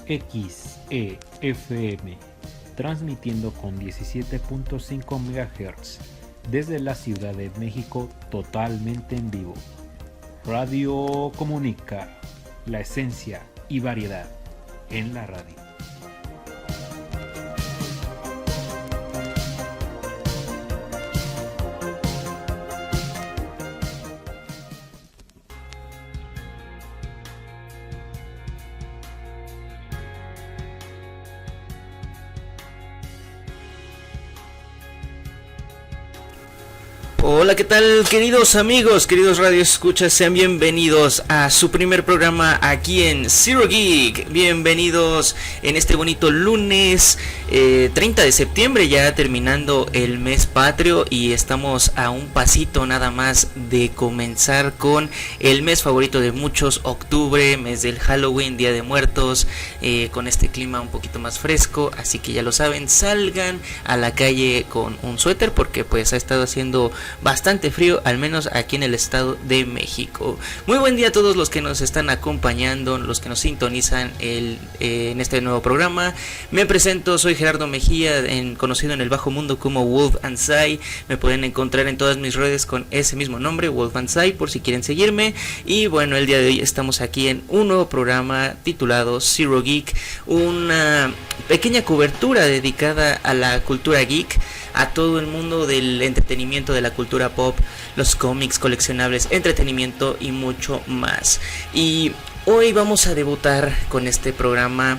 XEFM, transmitiendo con 17.5 MHz desde la Ciudad de México totalmente en vivo. Radio Comunica, la esencia y variedad en la radio. Hola, ¿qué tal, queridos amigos, queridos radioescuchas? Sean bienvenidos a su primer programa aquí en Zero Geek. Bienvenidos en este bonito lunes 30 de septiembre, ya terminando el mes patrio, y estamos a un pasito nada más de comenzar con el mes favorito de muchos, octubre, mes del Halloween, Día de Muertos, con este clima un poquito más fresco. Así que ya lo saben, salgan a la calle con un suéter porque pues ha estado haciendo bastante frío, al menos aquí en el estado de México. Muy buen día a todos los que nos están acompañando, los que nos sintonizan en este nuevo programa. Me presento, soy Gerardo Mejía, conocido en el bajo mundo como Wolf and Sai. Me pueden encontrar en todas mis redes con ese mismo nombre, Wolf and Sai, por si quieren seguirme. Y bueno, el día de hoy estamos aquí en un nuevo programa titulado Zero Geek, una pequeña cobertura dedicada a la cultura geek, a todo el mundo del entretenimiento, de la cultura pop, los cómics, coleccionables, entretenimiento y mucho más. Y hoy vamos a debutar con este programa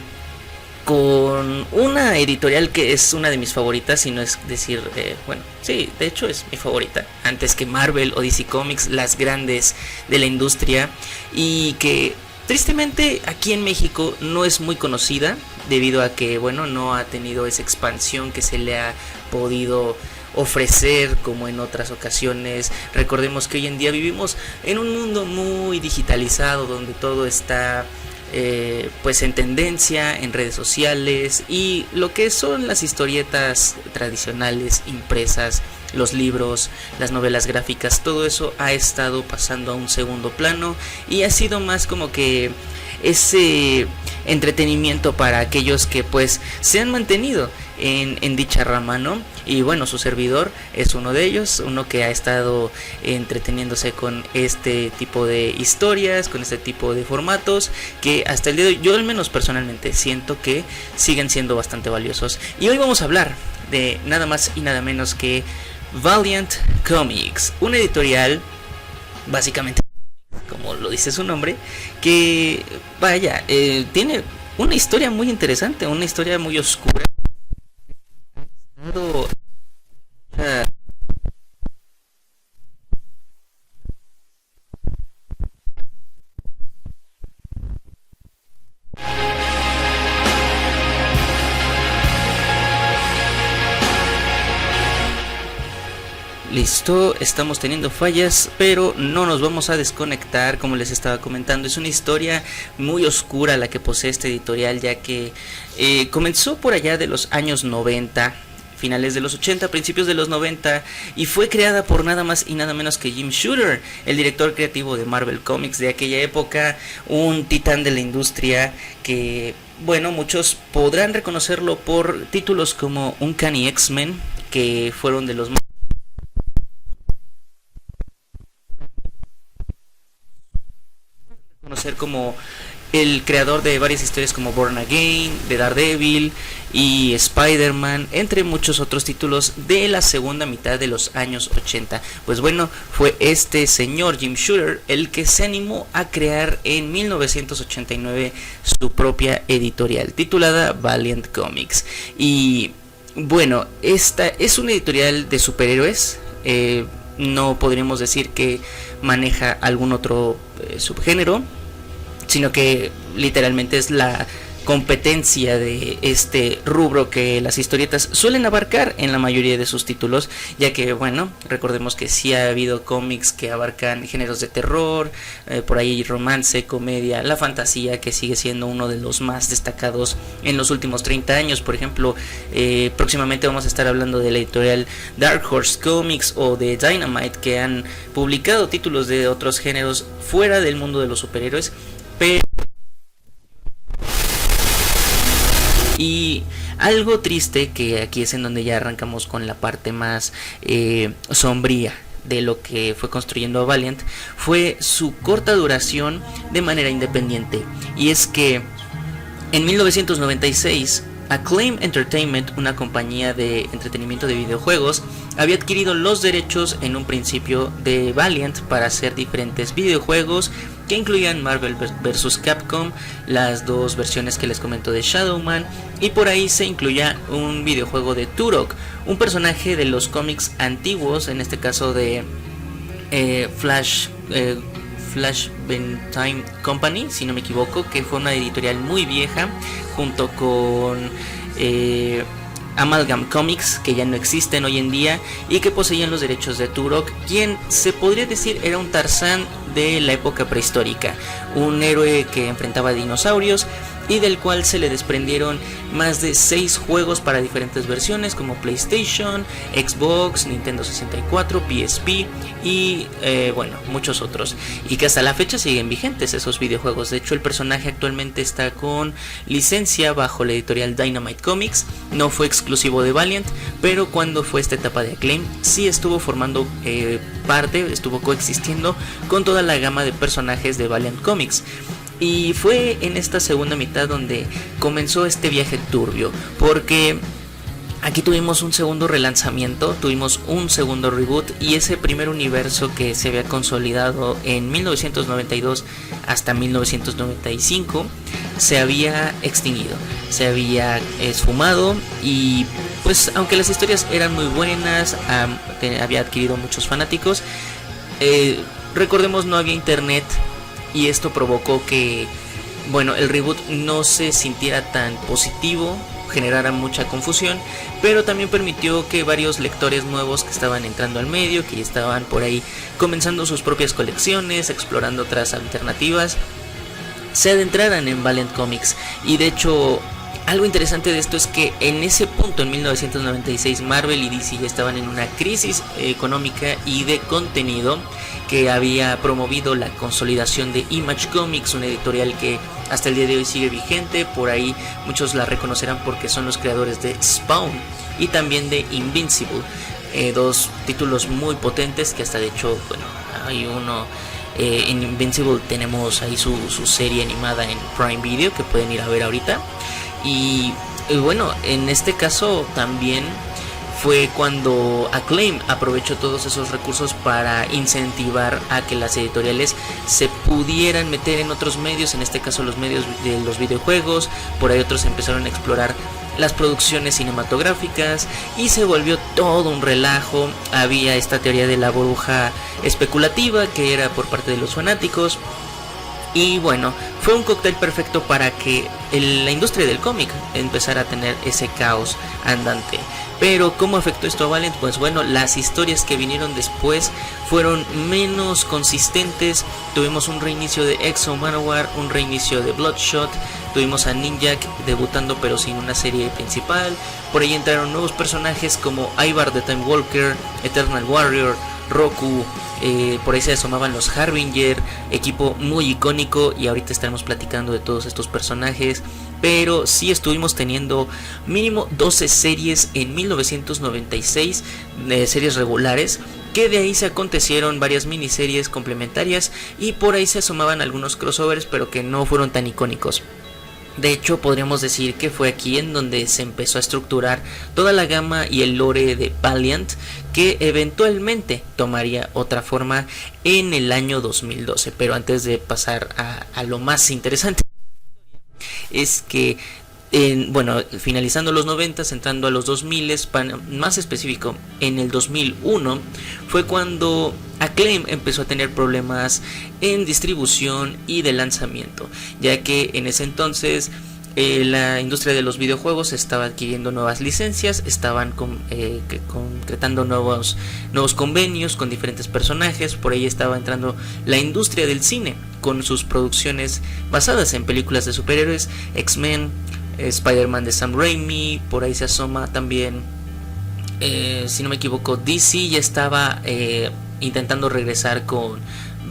con una editorial que es una de mis favoritas, si no es decir, bueno, sí, de hecho es mi favorita, antes que Marvel o DC Comics, las grandes de la industria, y que tristemente aquí en México no es muy conocida, debido a que, bueno, no ha tenido esa expansión que se le ha podido ofrecer como en otras ocasiones. Recordemos que hoy en día vivimos en un mundo muy digitalizado, donde todo está pues en tendencia en redes sociales, y lo que son las historietas tradicionales impresas, los libros, las novelas gráficas, todo eso ha estado pasando a un segundo plano, y ha sido más como que ese entretenimiento para aquellos que pues se han mantenido en dicha rama, ¿no? Y bueno, su servidor es uno de ellos, uno que ha estado entreteniéndose con este tipo de historias, con este tipo de formatos, que hasta el día de hoy, yo al menos personalmente siento que siguen siendo bastante valiosos. Y hoy vamos a hablar de nada más y nada menos que Valiant Comics, una editorial básicamente, como lo dice su nombre, que vaya, tiene una historia muy interesante, una historia muy oscura. Listo, estamos teniendo fallas, pero no nos vamos a desconectar. Como les estaba comentando, es una historia muy oscura la que posee esta editorial, ya que comenzó por allá de los años 90, finales de los 80, principios de los 90, y fue creada por nada más y nada menos que Jim Shooter, el director creativo de Marvel Comics de aquella época, un titán de la industria que, bueno, muchos podrán reconocerlo por títulos como Uncanny X-Men, que fueron de los más conocer como el creador de varias historias como Born Again, de Daredevil y Spider-Man, entre muchos otros títulos de la segunda mitad de los años 80. Pues bueno, fue este señor Jim Shooter el que se animó a crear en 1989 su propia editorial titulada Valiant Comics. Y bueno, esta es una editorial de superhéroes. No podríamos decir que maneja algún otro subgénero, sino que literalmente es la competencia de este rubro que las historietas suelen abarcar en la mayoría de sus títulos, ya que, bueno, recordemos que sí ha habido cómics que abarcan géneros de terror, por ahí romance, comedia, la fantasía, que sigue siendo uno de los más destacados en los últimos 30 años. Por ejemplo, próximamente vamos a estar hablando de la editorial Dark Horse Comics o de Dynamite, que han publicado títulos de otros géneros fuera del mundo de los superhéroes, pero Y algo triste, que aquí es en donde ya arrancamos con la parte más sombría de lo que fue construyendo Valiant, fue su corta duración de manera independiente. Y es que en 1996 Acclaim Entertainment, una compañía de entretenimiento de videojuegos, había adquirido los derechos en un principio de Valiant para hacer diferentes videojuegos que incluían Marvel vs. Capcom, las dos versiones que les comento de Shadowman, y por ahí se incluía un videojuego de Turok, un personaje de los cómics antiguos, en este caso de Flash Time Company, si no me equivoco, que fue una editorial muy vieja, junto con Amalgam Comics, que ya no existen hoy en día, y que poseían los derechos de Turok, quien se podría decir era un Tarzán de la época prehistórica, un héroe que enfrentaba dinosaurios y del cual se le desprendieron más de 6 juegos para diferentes versiones como PlayStation, Xbox, Nintendo 64, PSP y bueno, muchos otros, y que hasta la fecha siguen vigentes esos videojuegos. De hecho, el personaje actualmente está con licencia bajo la editorial Dynamite Comics, no fue exclusivo de Valiant, pero cuando fue esta etapa de Acclaim sí estuvo formando estuvo coexistiendo con toda la gama de personajes de Valiant Comics. Y fue en esta segunda mitad donde comenzó este viaje turbio, porque aquí tuvimos un segundo relanzamiento, tuvimos un segundo reboot, y ese primer universo que se había consolidado en 1992 hasta 1995 se había extinguido, se había esfumado, y pues aunque las historias eran muy buenas, había adquirido muchos fanáticos, recordemos, no había internet, y esto provocó que, bueno, el reboot no se sintiera tan positivo, generara mucha confusión, pero también permitió que varios lectores nuevos que estaban entrando al medio, que ya estaban por ahí comenzando sus propias colecciones, explorando otras alternativas, se adentraran en Valiant Comics. Y de hecho, algo interesante de esto es que en ese punto, en 1996, Marvel y DC ya estaban en una crisis económica y de contenido, que había promovido la consolidación de Image Comics, una editorial que hasta el día de hoy sigue vigente. Por ahí muchos la reconocerán porque son los creadores de Spawn y también de Invincible, dos títulos muy potentes que hasta de hecho, bueno, hay uno, en Invincible tenemos ahí su serie animada en Prime Video que pueden ir a ver ahorita. Y bueno, en este caso también fue cuando Acclaim aprovechó todos esos recursos para incentivar a que las editoriales se pudieran meter en otros medios, en este caso los medios de los videojuegos. Por ahí otros empezaron a explorar las producciones cinematográficas y se volvió todo un relajo. Había esta teoría de la burbuja especulativa que era por parte de los fanáticos. Y bueno, fue un cóctel perfecto para que la industria del cómic empezara a tener ese caos andante. Pero ¿cómo afectó esto a Valiant? Pues bueno, las historias que vinieron después fueron menos consistentes. Tuvimos un reinicio de Exo Manowar, un reinicio de Bloodshot, tuvimos a Ninjak debutando pero sin una serie principal. Por ahí entraron nuevos personajes como Ivar the Time Walker, Eternal Warrior, Roku. Por ahí se asomaban los Harbinger, equipo muy icónico, y ahorita estaremos platicando de todos estos personajes. Pero sí estuvimos teniendo mínimo 12 series en 1996, series regulares, que de ahí se acontecieron varias miniseries complementarias, y por ahí se asomaban algunos crossovers, pero que no fueron tan icónicos. De hecho, podríamos decir que fue aquí en donde se empezó a estructurar toda la gama y el lore de Valiant, que eventualmente tomaría otra forma en el año 2012. Pero antes de pasar a lo más interesante, es que bueno, finalizando los 90, entrando a los 2000, más específico en el 2001, fue cuando Acclaim empezó a tener problemas en distribución y de lanzamiento, ya que en ese entonces la industria de los videojuegos estaba adquiriendo nuevas licencias, estaban concretando nuevos convenios con diferentes personajes. Por ahí estaba entrando la industria del cine con sus producciones basadas en películas de superhéroes, X-Men, Spider-Man de Sam Raimi. Por ahí se asoma también, si no me equivoco, DC ya estaba intentando regresar con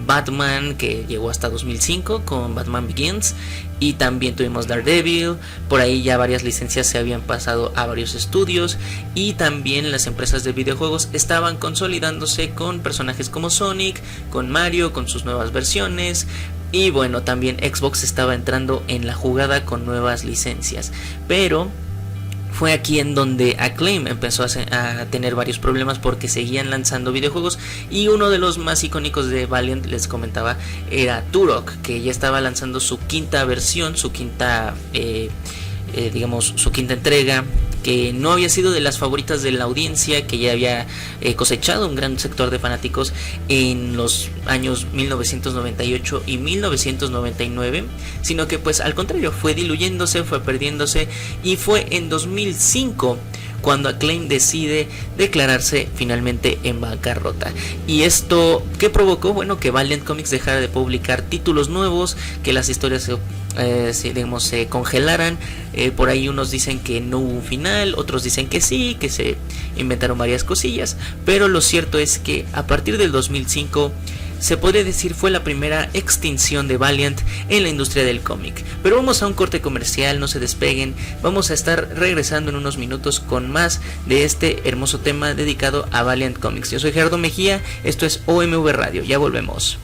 Batman, que llegó hasta 2005 con Batman Begins, y también tuvimos Daredevil. Por ahí ya varias licencias se habían pasado a varios estudios, y también las empresas de videojuegos estaban consolidándose con personajes como Sonic, con Mario, con sus nuevas versiones. Y bueno, también Xbox estaba entrando en la jugada con nuevas licencias, pero fue aquí en donde Acclaim empezó a tener varios problemas porque seguían lanzando videojuegos, y uno de los más icónicos de Valiant, les comentaba, era Turok, que ya estaba lanzando su quinta versión, su quinta entrega, que no había sido de las favoritas de la audiencia, que ya había cosechado un gran sector de fanáticos en los años 1998 y 1999, sino que pues al contrario, fue diluyéndose, fue perdiéndose, y fue en 2005 cuando Acclaim decide declararse finalmente en bancarrota. ¿Y esto qué provocó? Bueno, que Valiant Comics dejara de publicar títulos nuevos, que las historias se congelaran. Por ahí unos dicen que no hubo un final, otros dicen que sí, que se inventaron varias cosillas, pero lo cierto es que a partir del 2005 se podría decir fue la primera extinción de Valiant en la industria del cómic. Pero vamos a un corte comercial, no se despeguen, vamos a estar regresando en unos minutos con más de este hermoso tema dedicado a Valiant Comics. Yo soy Gerardo Mejía, esto es OMV Radio, ya volvemos.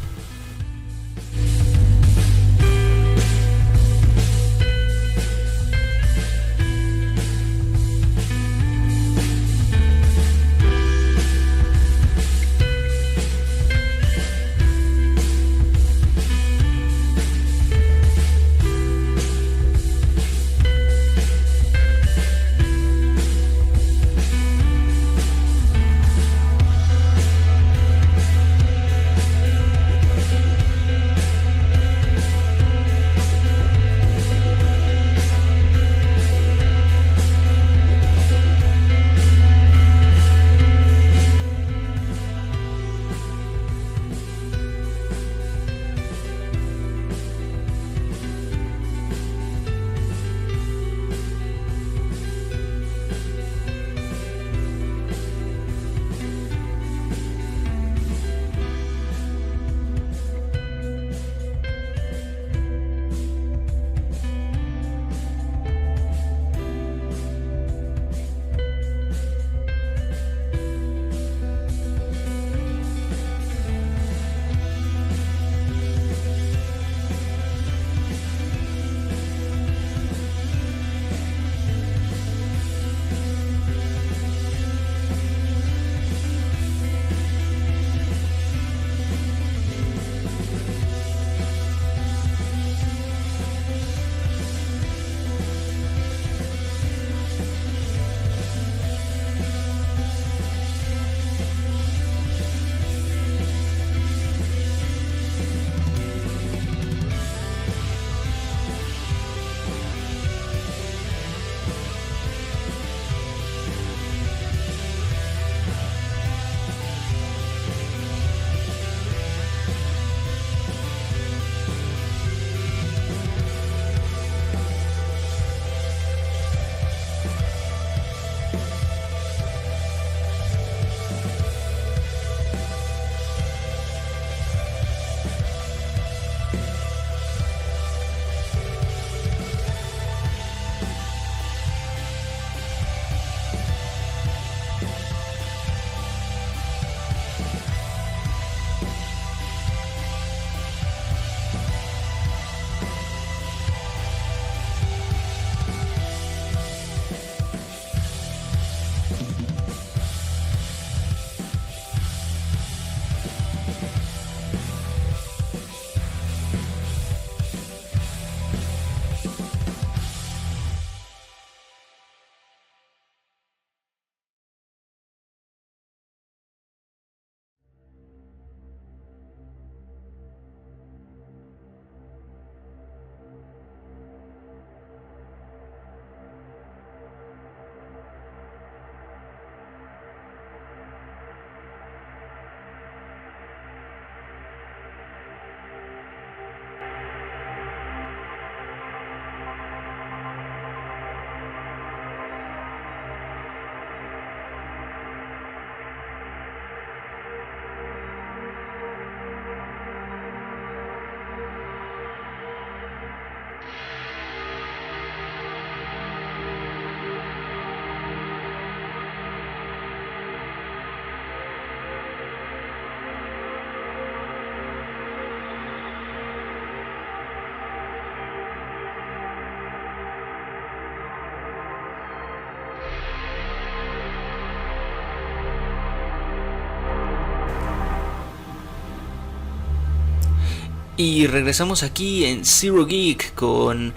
Y regresamos aquí en Zero Geek con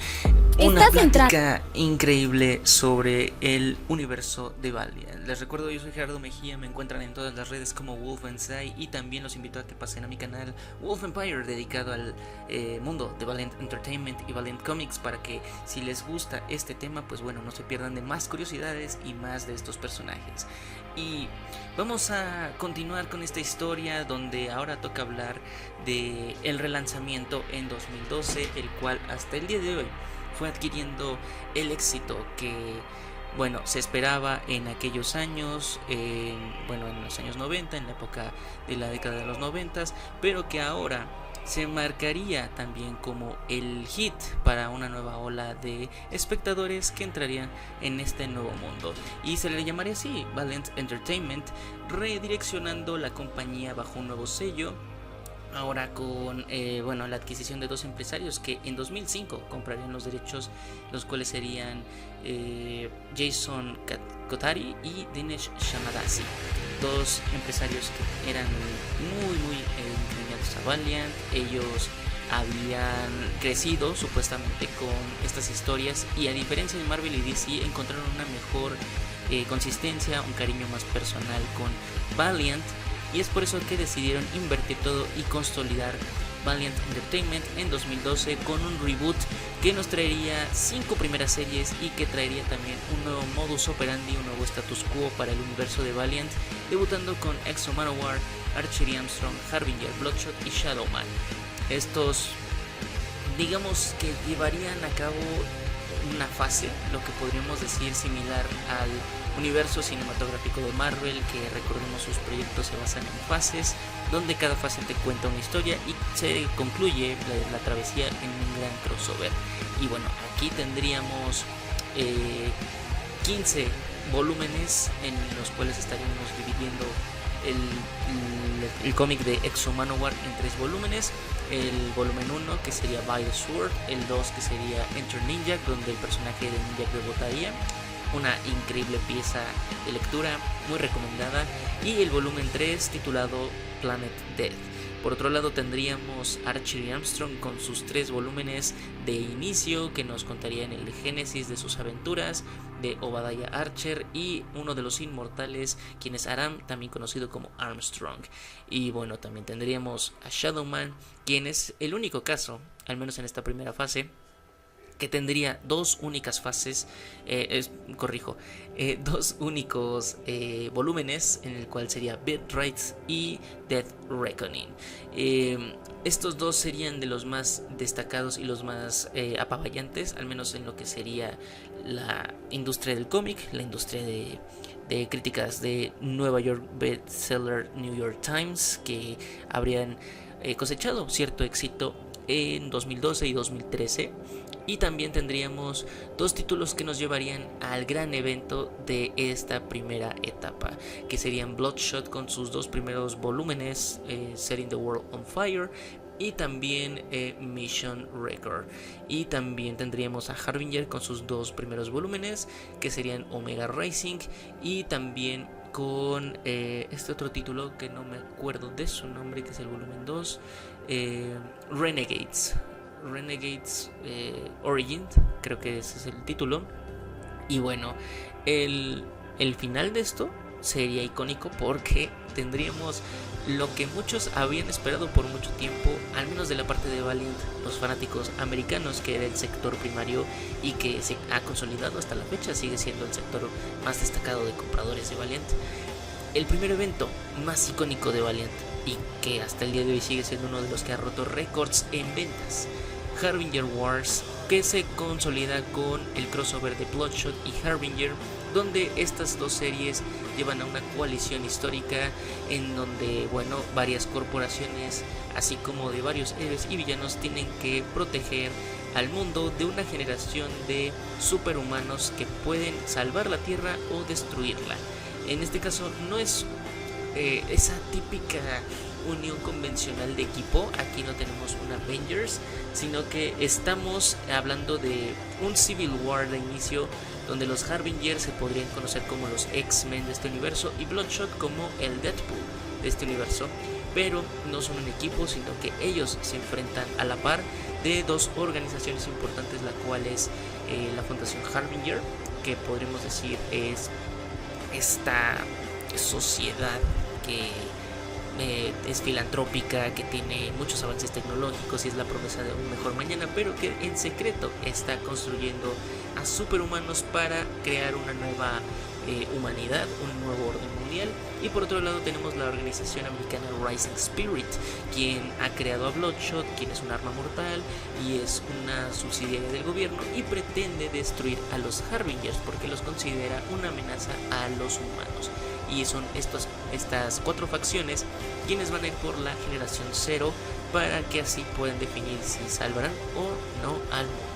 una plática increíble sobre el universo de Valiant. Les recuerdo, yo soy Gerardo Mejía, me encuentran en todas las redes como Wolfensai y también los invito a que pasen a mi canal Wolf Empire, dedicado al mundo de Valiant Entertainment y Valiant Comics, para que si les gusta este tema, pues bueno, no se pierdan de más curiosidades y más de estos personajes. Y vamos a continuar con esta historia donde ahora toca hablar de el relanzamiento en 2012, el cual hasta el día de hoy fue adquiriendo el éxito que, bueno, se esperaba en aquellos años, en los años 90, en la época de la década de los 90, pero que ahora se marcaría también como el hit para una nueva ola de espectadores que entrarían en este nuevo mundo, y se le llamaría así, Valiant Entertainment, redireccionando la compañía bajo un nuevo sello. Ahora con la adquisición de dos empresarios que en 2005 comprarían los derechos, los cuales serían Jason Kotari y Dinesh Shamadasi, dos empresarios que eran muy inclinados a Valiant. Ellos habían crecido supuestamente con estas historias y, a diferencia de Marvel y DC, encontraron una mejor consistencia, un cariño más personal con Valiant. Y es por eso que decidieron invertir todo y consolidar Valiant Entertainment en 2012 con un reboot que nos traería 5 primeras series y que traería también un nuevo modus operandi, un nuevo status quo para el universo de Valiant, debutando con X-O Manowar, Archery Armstrong, Harbinger, Bloodshot y Shadowman. Estos, digamos que llevarían a cabo una fase, lo que podríamos decir similar al universo cinematográfico de Marvel, que recordemos sus proyectos se basan en fases, donde cada fase te cuenta una historia y se concluye la travesía en un gran crossover. Y bueno, aquí tendríamos 15 volúmenes en los cuales estaríamos dividiendo el cómic de X-O Manowar en 3 volúmenes. El volumen 1, que sería By the Sword; el 2, que sería Enter Ninjak, donde el personaje de Ninjak debutaría, una increíble pieza de lectura, muy recomendada; y el volumen 3, titulado Planet Death. Por otro lado tendríamos Archery Armstrong con sus 3 volúmenes de inicio, que nos contarían el génesis de sus aventuras de Obadiah Archer y uno de los inmortales, quien es Aram, también conocido como Armstrong. Y bueno, también tendríamos a Shadowman, quien es el único caso, al menos en esta primera fase, que tendría 2 únicas fases, 2 únicos volúmenes, en el cual sería Birthrights y Death Reckoning. Estos dos serían de los más destacados y los más apaballantes, al menos en lo que sería la industria del cómic, la industria de críticas de Nueva York bestseller New York Times, que habrían cosechado cierto éxito en 2012 y 2013. Y también tendríamos 2 títulos que nos llevarían al gran evento de esta primera etapa, que serían Bloodshot con sus 2 primeros volúmenes, Setting the World on Fire, y también Mission Record. Y también tendríamos a Harbinger con sus 2 primeros volúmenes, que serían Omega Rising, y también con este otro título que no me acuerdo de su nombre, que es el volumen 2, Renegades Origin, creo que ese es el título. Y bueno, el final de esto sería icónico, porque tendríamos lo que muchos habían esperado por mucho tiempo, al menos de la parte de Valiant, los fanáticos americanos, que era el sector primario y que se ha consolidado hasta la fecha, sigue siendo el sector más destacado de compradores de Valiant. El primer evento más icónico de Valiant, y que hasta el día de hoy sigue siendo uno de los que ha roto récords en ventas, Harbinger Wars, que se consolida con el crossover de Bloodshot y Harbinger, donde estas 2 series llevan a una coalición histórica en donde, bueno, varias corporaciones, así como de varios héroes y villanos, tienen que proteger al mundo de una generación de superhumanos que pueden salvar la Tierra o destruirla. En este caso no es esa típica unión convencional de equipo, aquí no tenemos un Avengers, sino que estamos hablando de un Civil War de inicio, donde los Harbingers se podrían conocer como los X-Men de este universo y Bloodshot como el Deadpool de este universo, pero no son un equipo, sino que ellos se enfrentan a la par de dos organizaciones importantes, la cual es la Fundación Harbinger, que podríamos decir es esta sociedad que es filantrópica, que tiene muchos avances tecnológicos y es la promesa de un mejor mañana, pero que en secreto está construyendo a superhumanos para crear una nueva humanidad, un nuevo orden mundial. Y por otro lado tenemos la organización americana Rising Spirit, quien ha creado a Bloodshot, quien es un arma mortal y es una subsidiaria del gobierno y pretende destruir a los Harbingers porque los considera una amenaza a los humanos. Y son estas cuatro facciones quienes van a ir por la generación 0 para que así puedan definir si salvarán o no al mundo.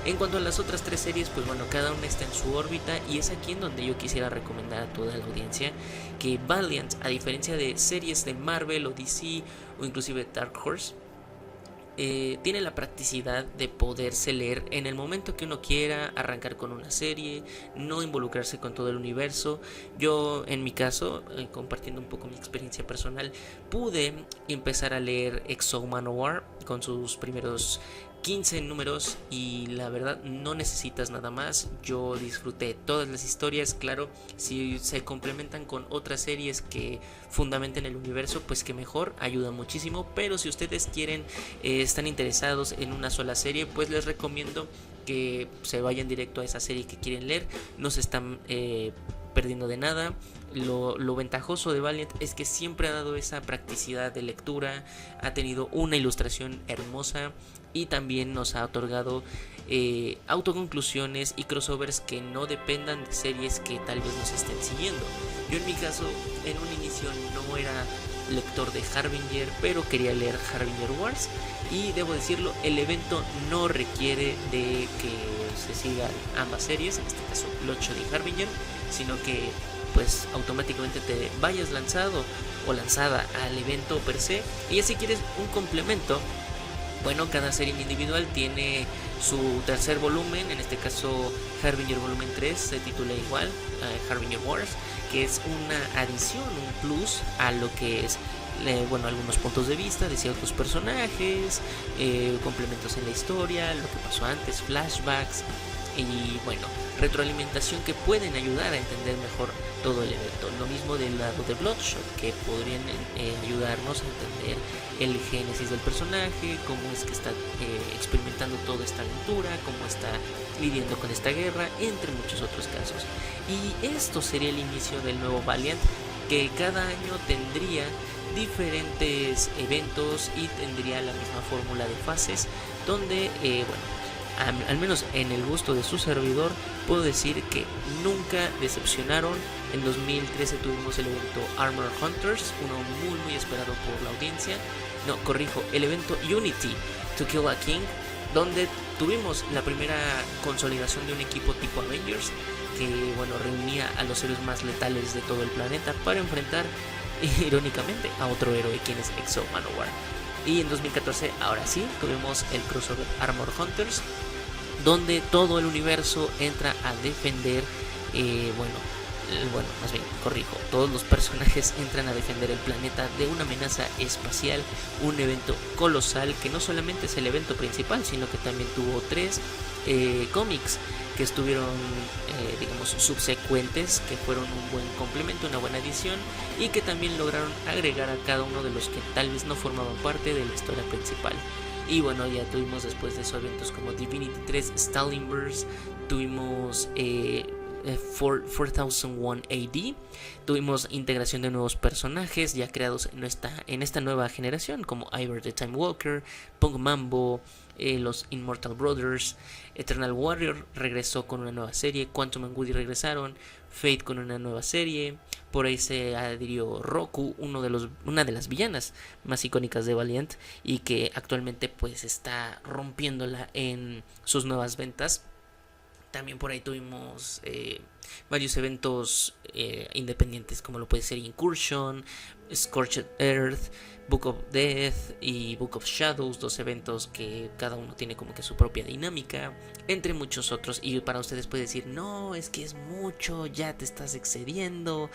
En cuanto a las otras tres series, pues bueno, cada una está en su órbita y es aquí en donde yo quisiera recomendar a toda la audiencia que Valiant, a diferencia de series de Marvel o DC o inclusive Dark Horse, tiene la practicidad de poderse leer en el momento que uno quiera, arrancar con una serie, no involucrarse con todo el universo. Yo en mi caso, compartiendo un poco mi experiencia personal, pude empezar a leer X-O Manowar con sus primeros 15 números y la verdad no necesitas nada más. Yo disfruté todas las historias, claro, si se complementan con otras series que fundamenten el universo, pues que mejor, ayuda muchísimo. Pero si ustedes quieren, están interesados en una sola serie, pues les recomiendo que se vayan directo a esa serie que quieren leer. No se están perdiendo de nada. Lo ventajoso de Valiant es que siempre ha dado esa practicidad de lectura, ha tenido una ilustración hermosa y también nos ha otorgado autoconclusiones y crossovers que no dependan de series que tal vez nos estén siguiendo. Yo en mi caso en un inicio no era lector de Harbinger, pero quería leer Harbinger Wars y debo decirlo, el evento no requiere de que se sigan ambas series, en este caso Bloodshot y Harbinger, sino que pues automáticamente te vayas lanzado o lanzada al evento per se. Y si quieres un complemento, bueno, cada serie individual tiene su tercer volumen, en este caso Harbinger volumen 3 se titula igual, Harbinger Wars, que es una adición, un plus a lo que es bueno, algunos puntos de vista de ciertos personajes, complementos en la historia, lo que pasó antes, flashbacks y bueno, retroalimentación que pueden ayudar a entender mejor todo el evento. Lo mismo del lado de Bloodshot, que podrían ayudarnos a entender el génesis del personaje, cómo es que está experimentando toda esta aventura, cómo está lidiando con esta guerra, entre muchos otros casos. Y esto sería el inicio del nuevo Valiant, que cada año tendría diferentes eventos y tendría la misma fórmula de fases, donde bueno, al menos en el gusto de su servidor, puedo decir que nunca decepcionaron. En 2013 tuvimos el evento Armor Hunters, uno muy esperado por la audiencia. No, corrijo, el evento Unity to Kill a King, donde tuvimos la primera consolidación de un equipo tipo Avengers, que bueno, reunía a los héroes más letales de todo el planeta para enfrentar, irónicamente, a otro héroe, quien es X-O Manowar. Y en 2014, ahora sí, tuvimos el crossover Armor Hunters, donde todo el universo entra a defender, más bien, corrijo, todos los personajes entran a defender el planeta de una amenaza espacial, un evento colosal que no solamente es el evento principal, sino que también tuvo 3 cómics que estuvieron, digamos, subsecuentes, que fueron un buen complemento, una buena adición y que también lograron agregar a cada uno de los que tal vez no formaban parte de la historia principal. Y bueno, ya tuvimos después de esos eventos como Divinity 3, Stalinverse, tuvimos 4001 AD, tuvimos integración de nuevos personajes ya creados en esta nueva generación, como Ivar the Time Walker, Punk Mambo, los Immortal Brothers, Eternal Warrior regresó con una nueva serie, Quantum and Woody regresaron, Fate con una nueva serie, por ahí se adhirió Roku, una de las villanas más icónicas de Valiant y que actualmente pues está rompiéndola en sus nuevas ventas. También por ahí tuvimos varios eventos independientes, como lo puede ser Incursion, Scorched Earth, Book of Death y Book of Shadows, 2 eventos que cada uno tiene como que su propia dinámica, entre muchos otros. Y para ustedes puede decir, no, es que es mucho, ya te estás excediendo,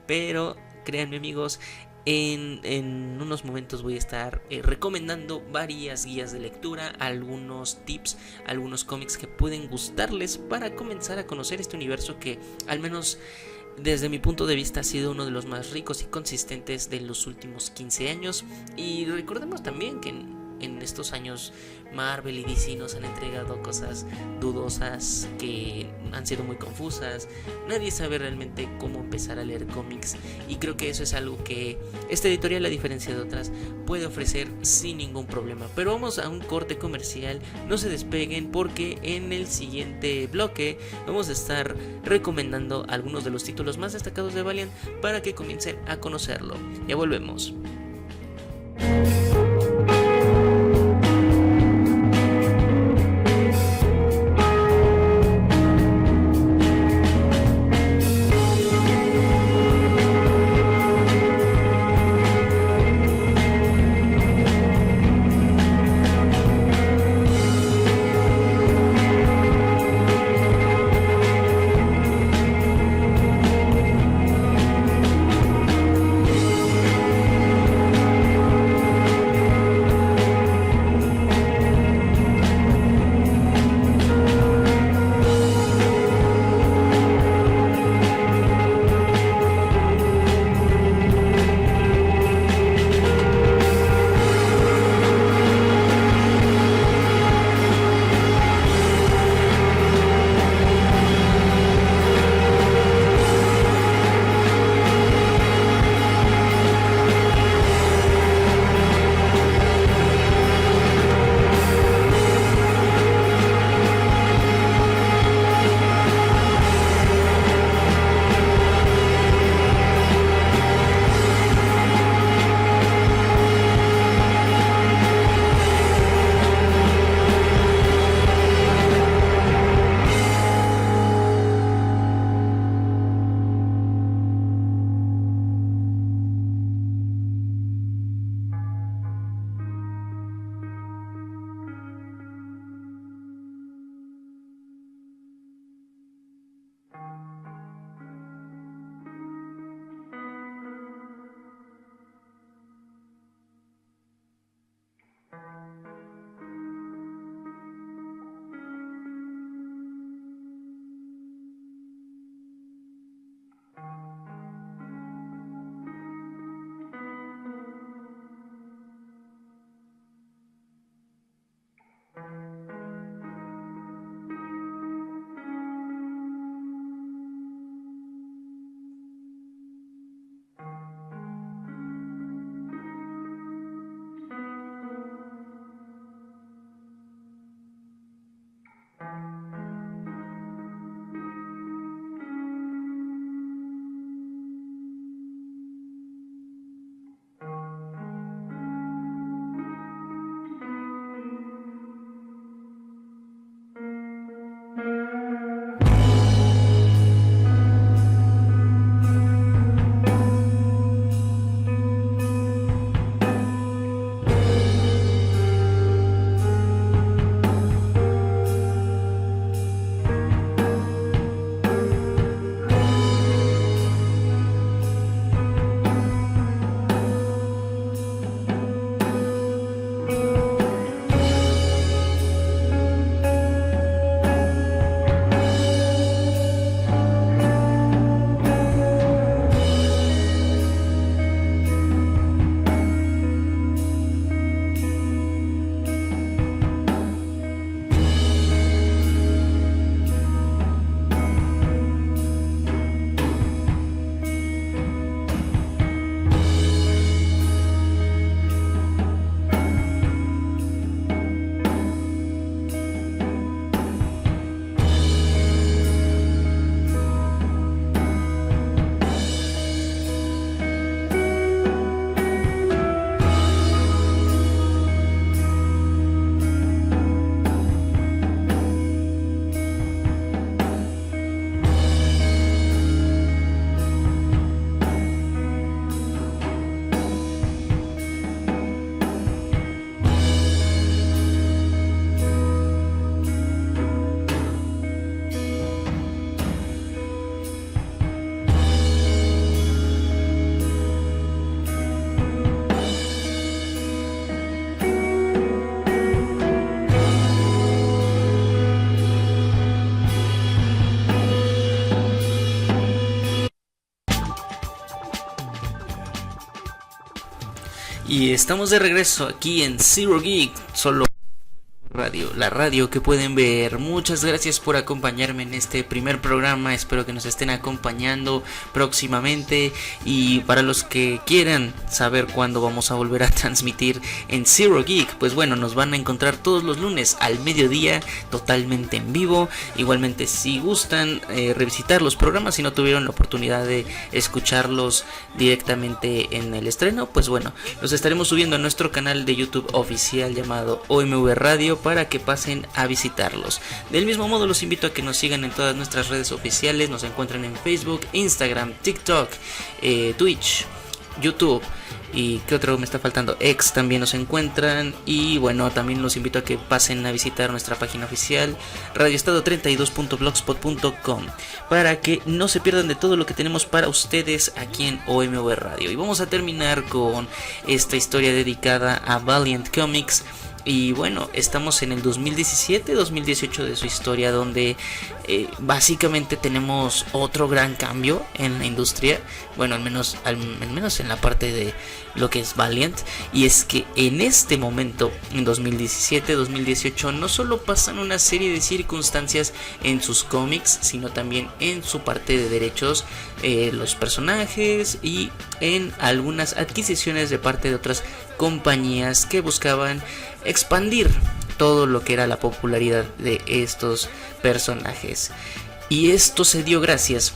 pero créanme amigos, En unos momentos voy a estar recomendando varias guías de lectura, algunos tips, algunos cómics que pueden gustarles para comenzar a conocer este universo que, al menos desde mi punto de vista, ha sido uno de los más ricos y consistentes de los últimos 15 años. Y recordemos también que en estos años Marvel y DC nos han entregado cosas dudosas que han sido muy confusas. Nadie sabe realmente cómo empezar a leer cómics, y creo que eso es algo que esta editorial, a diferencia de otras, puede ofrecer sin ningún problema. Pero vamos a un corte comercial, no se despeguen, porque en el siguiente bloque vamos a estar recomendando algunos de los títulos más destacados de Valiant para que comiencen a conocerlo. Ya volvemos. Y estamos de regreso aquí en Zero Geek, solo radio, la radio que pueden ver. Muchas gracias por acompañarme en este primer programa. Espero que nos estén acompañando próximamente. Y para los que quieran saber cuándo vamos a volver a transmitir en Zero Geek, pues bueno, nos van a encontrar todos los lunes al mediodía, totalmente en vivo. Igualmente, si gustan revisitar los programas, si no tuvieron la oportunidad de escucharlos directamente en el estreno, pues bueno, los estaremos subiendo a nuestro canal de YouTube oficial llamado OMV Radio, para que pasen a visitarlos. Del mismo modo, los invito a que nos sigan en todas nuestras redes oficiales. Nos encuentran en Facebook, Instagram, TikTok, Twitch, YouTube. ¿Y qué otro me está faltando? X también nos encuentran. Y bueno, también los invito a que pasen a visitar nuestra página oficial radioestado32.blogspot.com, para que no se pierdan de todo lo que tenemos para ustedes aquí en OMV Radio. Y vamos a terminar con esta historia dedicada a Valiant Comics. Y bueno, estamos en el 2017-2018 de su historia, donde básicamente tenemos otro gran cambio en la industria. Bueno, al menos en la parte de lo que es Valiant. Y es que en este momento, en 2017-2018, no solo pasan una serie de circunstancias en sus cómics, sino también en su parte de derechos, los personajes, y en algunas adquisiciones de parte de otras compañías que buscaban expandir todo lo que era la popularidad de estos personajes. Y esto se dio gracias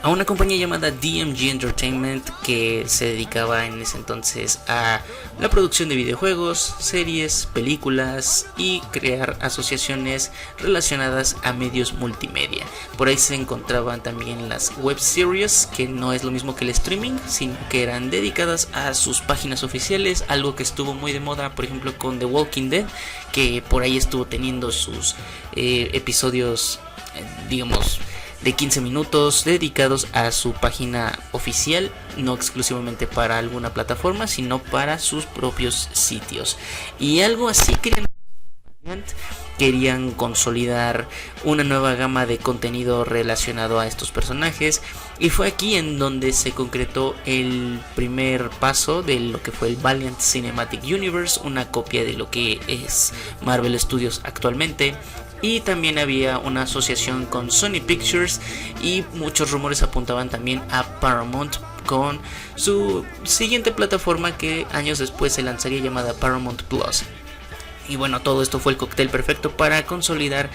a una compañía llamada DMG Entertainment, que se dedicaba en ese entonces a la producción de videojuegos, series, películas y crear asociaciones relacionadas a medios multimedia. Por ahí se encontraban también las web series, que no es lo mismo que el streaming, sino que eran dedicadas a sus páginas oficiales, algo que estuvo muy de moda, por ejemplo, con The Walking Dead, que por ahí estuvo teniendo sus episodios, digamos, de 15 minutos dedicados a su página oficial, no exclusivamente para alguna plataforma, sino para sus propios sitios. Y algo así querían consolidar una nueva gama de contenido relacionado a estos personajes, y fue aquí en donde se concretó el primer paso de lo que fue el Valiant Cinematic Universe, una copia de lo que es Marvel Studios actualmente. Y también había una asociación con Sony Pictures, y muchos rumores apuntaban también a Paramount con su siguiente plataforma, que años después se lanzaría, llamada Paramount Plus. Y bueno, todo esto fue el cóctel perfecto para consolidar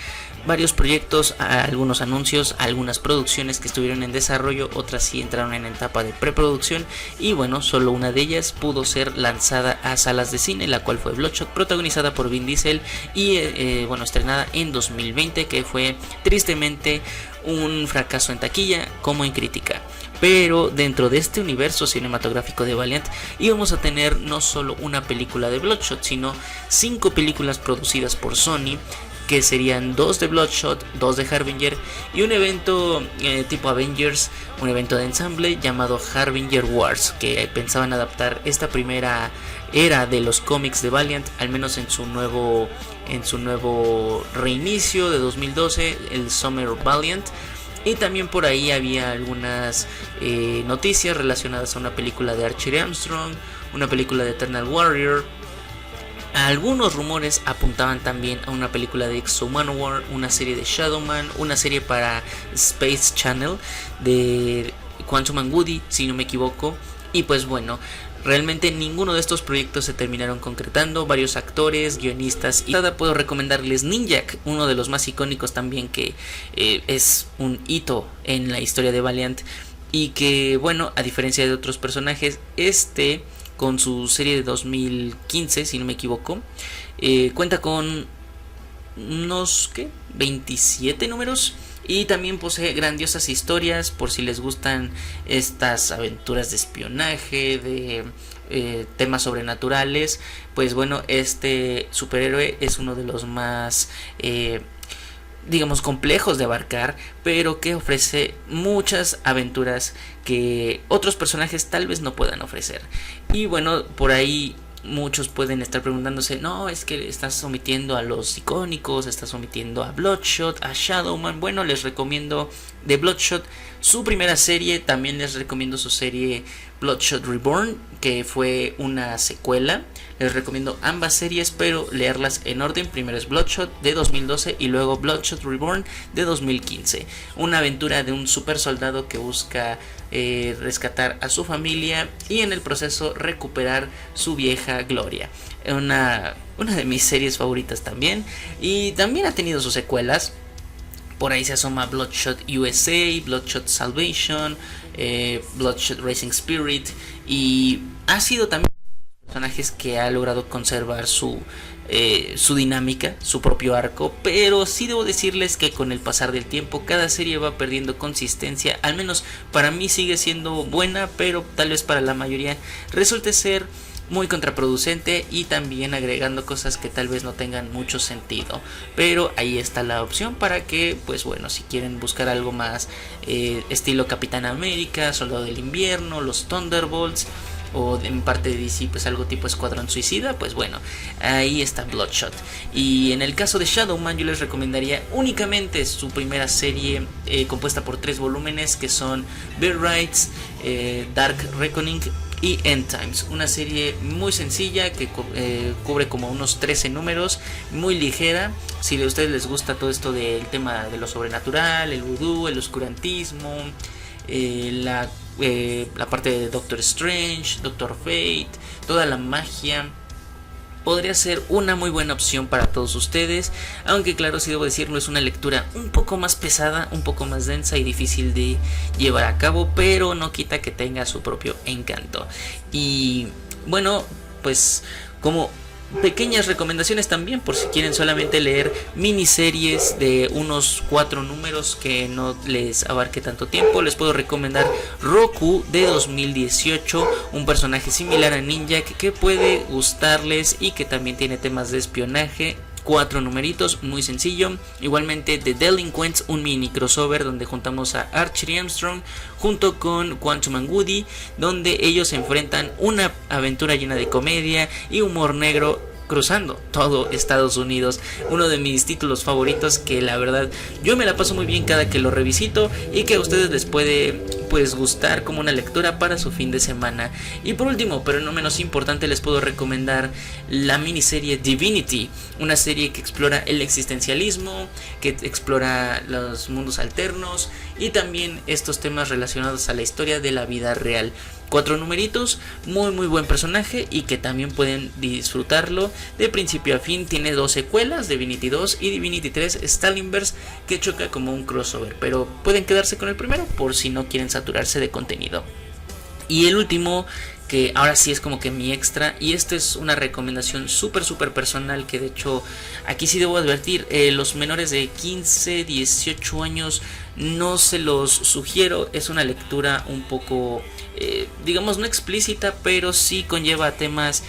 varios proyectos, algunos anuncios, algunas producciones que estuvieron en desarrollo, otras sí entraron en etapa de preproducción, y bueno, solo una de ellas pudo ser lanzada a salas de cine, la cual fue Bloodshot, protagonizada por Vin Diesel y bueno, estrenada en 2020, que fue tristemente un fracaso en taquilla como en crítica. Pero dentro de este universo cinematográfico de Valiant íbamos a tener no solo una película de Bloodshot, sino 5 películas producidas por Sony, que serían 2 de Bloodshot, 2 de Harbinger, y un evento tipo Avengers, un evento de ensamble llamado Harbinger Wars, que pensaban adaptar esta primera era de los cómics de Valiant, al menos en su nuevo reinicio de 2012, el Summer of Valiant. Y también por ahí había algunas noticias relacionadas a una película de Archer Armstrong, una película de Eternal Warrior. Algunos rumores apuntaban también a una película de Exo Manowar, una serie de Shadowman, una serie para Space Channel de Quantum and Woody, si no me equivoco. Y pues bueno, realmente ninguno de estos proyectos se terminaron concretando. Varios actores, guionistas, y nada, puedo recomendarles Ninjak, uno de los más icónicos también, que es un hito en la historia de Valiant, y que bueno, a diferencia de otros personajes, con su serie de 2015, si no me equivoco, cuenta con unos 27 números. Y también posee grandiosas historias, por si les gustan estas aventuras de espionaje, de temas sobrenaturales. Pues bueno, este superhéroe es uno de los más digamos complejos de abarcar, pero que ofrece muchas aventuras que otros personajes tal vez no puedan ofrecer. Y bueno, por ahí muchos pueden estar preguntándose, no, es que estás omitiendo a los icónicos, estás omitiendo a Bloodshot, a Shadowman. Bueno, les recomiendo de Bloodshot, su primera serie. También les recomiendo su serie Bloodshot Reborn, que fue una secuela. Les recomiendo ambas series, pero leerlas en orden. Primero es Bloodshot de 2012 y luego Bloodshot Reborn de 2015. Una aventura de un super soldado que busca rescatar a su familia y en el proceso recuperar su vieja gloria. Una de mis series favoritas también, y también ha tenido sus secuelas. Por ahí se asoma Bloodshot USA, Bloodshot Salvation, Bloodshot Racing Spirit, y ha sido también personajes que ha logrado conservar su dinámica, su propio arco, pero sí debo decirles que con el pasar del tiempo cada serie va perdiendo consistencia. Al menos para mí sigue siendo buena, pero tal vez para la mayoría resulte ser muy contraproducente y también agregando cosas que tal vez no tengan mucho sentido. Pero ahí está la opción para que, pues bueno, si quieren buscar algo más estilo Capitán América, Soldado del Invierno, los Thunderbolts, o en parte de DC pues algo tipo Escuadrón Suicida, pues bueno, ahí está Bloodshot. Y en el caso de Shadowman yo les recomendaría únicamente su primera serie, compuesta por 3 volúmenes, que son Bear Rights, Dark Reckoning y End Times. Una serie muy sencilla que cubre como unos 13 números, muy ligera. Si a ustedes les gusta todo esto del tema de lo sobrenatural, el vudú, el oscurantismo, la parte de Doctor Strange, Doctor Fate, toda la magia, podría ser una muy buena opción para todos ustedes. Aunque claro, si debo decirlo, es una lectura un poco más pesada, un poco más densa y difícil de llevar a cabo, pero no quita que tenga su propio encanto. Y bueno, pues como pequeñas recomendaciones también, por si quieren solamente leer miniseries de unos 4 números que no les abarque tanto tiempo, les puedo recomendar Roku de 2018, un personaje similar a Ninja que puede gustarles y que también tiene temas de espionaje. 4 numeritos, muy sencillo. Igualmente The Delinquents, un mini crossover donde juntamos a Archer y Armstrong junto con Quantum and Woody, donde ellos se enfrentan una aventura llena de comedia y humor negro cruzando todo Estados Unidos. Uno de mis títulos favoritos que la verdad yo me la paso muy bien cada que lo revisito y que a ustedes les puede pues gustar como una lectura para su fin de semana. Y por último, pero no menos importante, les puedo recomendar la miniserie Divinity, una serie que explora el existencialismo, que explora los mundos alternos y también estos temas relacionados a la historia de la vida real. 4 numeritos, muy buen personaje y que también pueden disfrutarlo de principio a fin. Tiene 2 secuelas, Divinity 2 y Divinity 3 Stalinverse, que choca como un crossover, pero pueden quedarse con el primero por si no quieren saturarse de contenido. Y el último, que ahora sí es como que mi extra, y esta es una recomendación súper personal, que de hecho aquí sí debo advertir, los menores de 15, 18 años no se los sugiero. Es una lectura un poco digamos no explícita, pero sí conlleva temas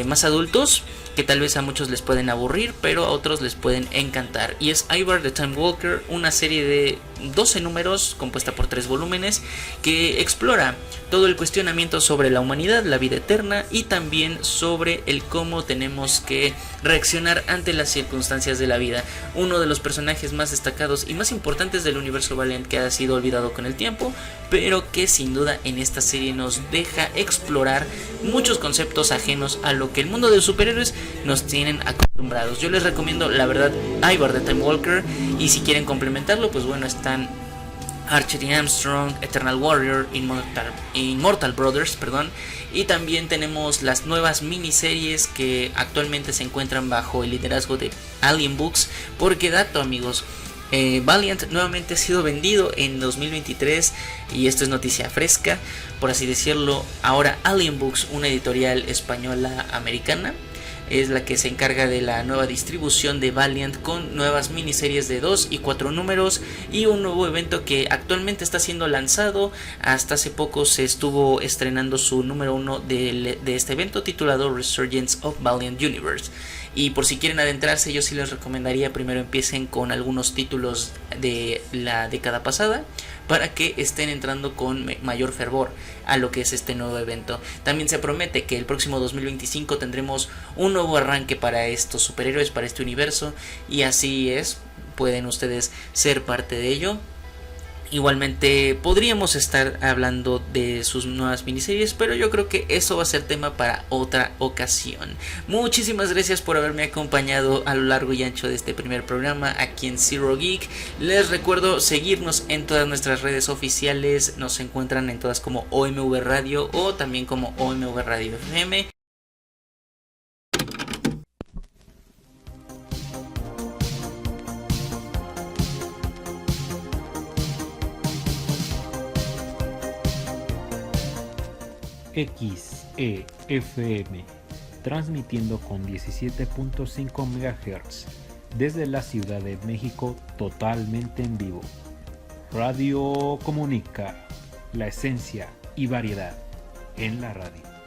más adultos que tal vez a muchos les pueden aburrir, pero a otros les pueden encantar. Y es Ivar the Time Walker, una serie de 12 números compuesta por 3 volúmenes que explora todo el cuestionamiento sobre la humanidad, la vida eterna y también sobre el cómo tenemos que reaccionar ante las circunstancias de la vida. Uno de los personajes más destacados y más importantes del universo Valiant, que ha sido olvidado con el tiempo, pero que sin duda en esta serie nos deja explorar muchos conceptos ajenos a lo que el mundo de los superhéroes nos tienen acostumbrados. Yo les recomiendo la verdad Ivar the Time Walker, y si quieren complementarlo, pues bueno, están Archer y Armstrong, Eternal Warrior, Immortal Brothers, perdón. Y también tenemos las nuevas miniseries que actualmente se encuentran bajo el liderazgo de Alien Books. Porque dato, amigos, Valiant nuevamente ha sido vendido en 2023 y esto es noticia fresca, por así decirlo. Ahora Alien Books, una editorial española americana, es la que se encarga de la nueva distribución de Valiant, con nuevas miniseries de 2 y 4 números y un nuevo evento que actualmente está siendo lanzado. Hasta hace poco se estuvo estrenando su número 1 de este evento, titulado Resurgence of Valiant Universe. Y por si quieren adentrarse, yo sí les recomendaría primero empiecen con algunos títulos de la década pasada, para que estén entrando con mayor fervor a lo que es este nuevo evento. También se promete que el próximo 2025 tendremos un nuevo arranque para estos superhéroes, para este universo, y así es, pueden ustedes ser parte de ello. Igualmente podríamos estar hablando de sus nuevas miniseries, pero yo creo que eso va a ser tema para otra ocasión. Muchísimas gracias por haberme acompañado a lo largo y ancho de este primer programa aquí en Zero Geek. Les recuerdo seguirnos en todas nuestras redes oficiales, nos encuentran en todas como OMV Radio o también como OMV Radio FM. XEFM, transmitiendo con 17.5 MHz desde la Ciudad de México totalmente en vivo. Radio Comunica, la esencia y variedad en la radio.